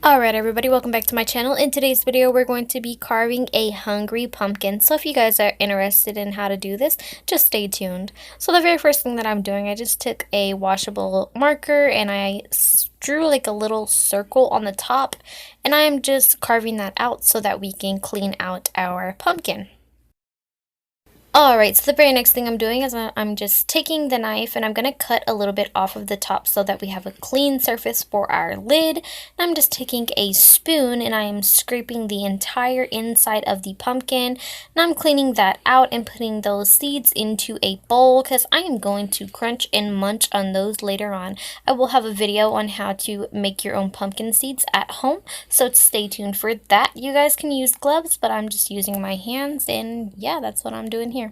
Alright everybody, welcome back to my channel. In today's video, we're going to be carving a hungry pumpkin. So if you guys are interested in how to do this, just stay tuned. So the very first thing that I'm doing, I just took a washable marker and I drew like a little circle on the top. And I'm just carving that out so that we can clean out our pumpkin. Alright, so the very next thing I'm doing is I'm just taking the knife and I'm going to cut a little bit off of the top so that we have a clean surface for our lid. And I'm just taking a spoon and I am scraping the entire inside of the pumpkin. And I'm cleaning that out and putting those seeds into a bowl because I am going to crunch and munch on those later on. I will have a video on how to make your own pumpkin seeds at home, so stay tuned for that. You guys can use gloves, but I'm just using my hands, and yeah, that's what I'm doing here.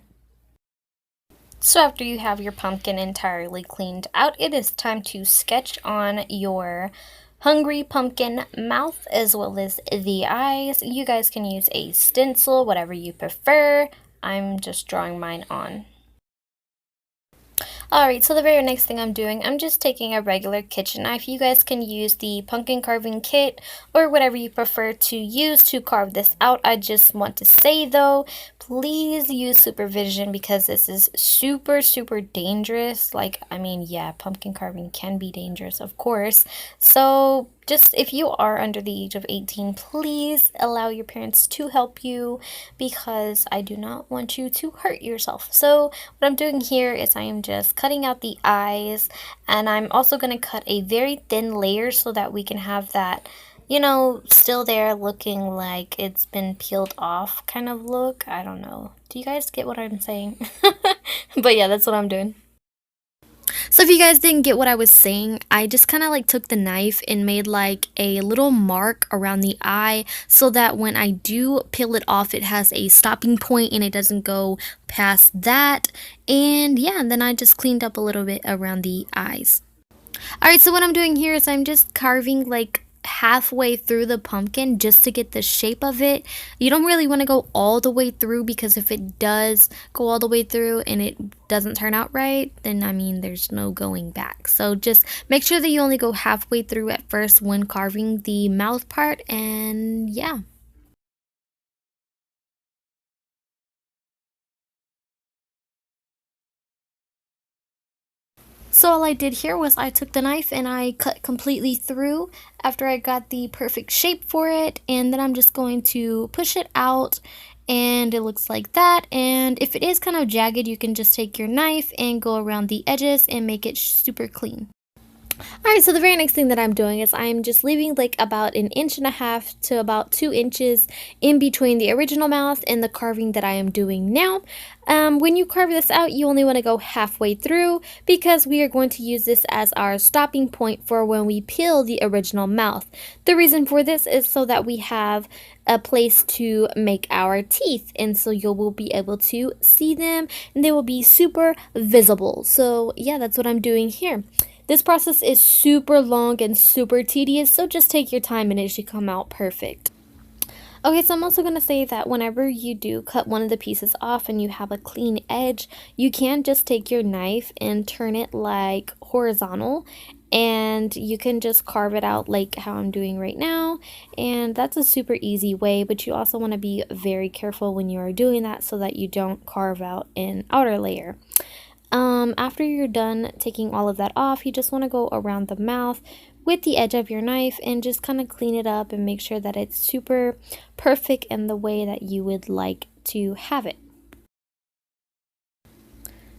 So after you have your pumpkin entirely cleaned out, it is time to sketch on your hungry pumpkin mouth as well as the eyes. You guys can use a stencil, whatever you prefer. I'm just drawing mine on. Alright, so the very next thing I'm doing, I'm just taking a regular kitchen knife. You guys can use the pumpkin carving kit or whatever you prefer to use to carve this out. I just want to say though, please use supervision because this is super dangerous. Like, I mean, yeah, pumpkin carving can be dangerous, of course. So just if you are under the age of 18, please allow your parents to help you because I do not want you to hurt yourself. So what I'm doing here is I am just cutting out the eyes, and I'm also going to cut a very thin layer so that we can have that, you know, still there looking like it's been peeled off kind of look. I don't know. Do you guys get what I'm saying? But yeah, that's what I'm doing. So if you guys didn't get what I was saying, I just kind of like took the knife and made like a little mark around the eye so that when I do peel it off, it has a stopping point and it doesn't go past that. And yeah, and then I just cleaned up a little bit around the eyes. Alright, so what I'm doing here is I'm just carving like halfway through the pumpkin just to get the shape of it. You don't really want to go all the way through because if it does go all the way through and it doesn't turn out right, then I mean there's no going back. So just make sure that you only go halfway through at first when carving the mouth part, and yeah. So all I did here was I took the knife and I cut completely through after I got the perfect shape for it, and then I'm just going to push it out and it looks like that. And if it is kind of jagged, you can just take your knife and go around the edges and make it super clean. Alright, so the very next thing that I'm doing is I'm just leaving like about 1.5 inches to about 2 inches in between the original mouth and the carving that I am doing now. When you carve this out, you only want to go halfway through because we are going to use this as our stopping point for when we peel the original mouth. The reason for this is so that we have a place to make our teeth, and so you will be able to see them and they will be super visible. So yeah, that's what I'm doing here. This process is super long and super tedious, so just take your time and it should come out perfect. Okay, so I'm also going to say that whenever you do cut one of the pieces off and you have a clean edge, you can just take your knife and turn it like horizontal, and you can just carve it out like how I'm doing right now, and that's a super easy way, but you also want to be very careful when you are doing that so that you don't carve out an outer layer. After you're done taking all of that off, you just want to go around the mouth with the edge of your knife and just kind of clean it up and make sure that it's super perfect in the way that you would like to have it.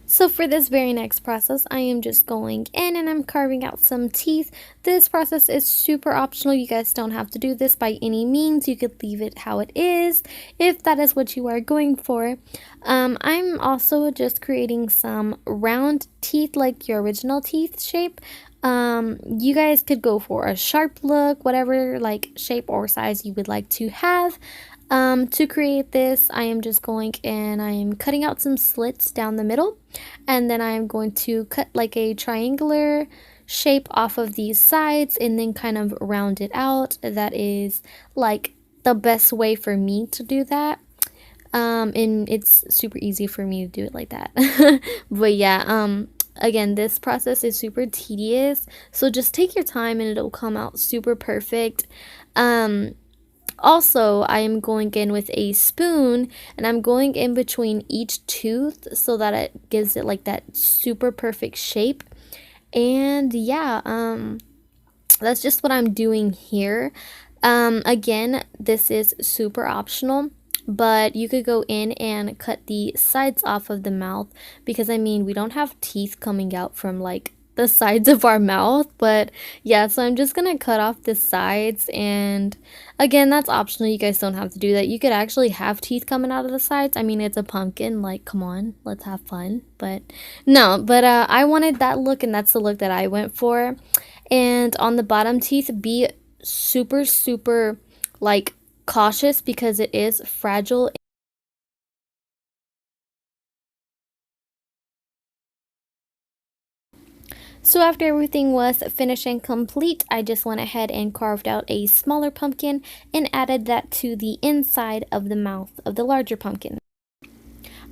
So for this very next process, I am just going in and I'm carving out some teeth. This process is super optional. You guys don't have to do this by any means. You could leave it how it is if that is what you are going for. I'm also just creating some round teeth like your original teeth shape. You guys could go for a sharp look, whatever like shape or size you would like to have. To create this, I am just going and I am cutting out some slits down the middle, and then I am going to cut like a triangular shape off of these sides and then kind of round it out. That is like the best way for me to do that. And it's super easy for me to do it like that. But yeah, again, this process is super tedious, so just take your time and it'll come out super perfect. Also, I am going in with a spoon and I'm going in between each tooth so that it gives it like that super perfect shape. And yeah, that's just what I'm doing here. Again, this is super optional, but you could go in and cut the sides off of the mouth because I mean, we don't have teeth coming out from like the sides of our mouth, but yeah, so I'm just gonna cut off the sides, and again, that's optional. You guys don't have to do that. You could actually have teeth coming out of the sides. I mean, it's a pumpkin, like come on, let's have fun. But no, but I wanted that look, and that's the look that I went for. And on the bottom teeth, be super, super like cautious because it is fragile. So after everything was finished and complete, I just went ahead and carved out a smaller pumpkin and added that to the inside of the mouth of the larger pumpkin.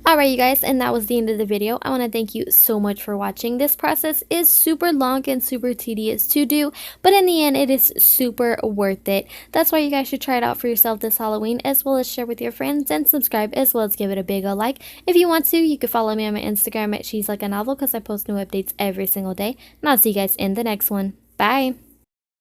Alright you guys, and that was the end of the video. I want to thank you so much for watching. This process is super long and super tedious to do, but in the end it is super worth it. That's why you guys should try it out for yourself this Halloween, as well as share with your friends and subscribe, as well as give it a big ol' like. If you want to, you can follow me on my Instagram at Sheslikanovel because I post new updates every single day. And I'll see you guys in the next one. Bye!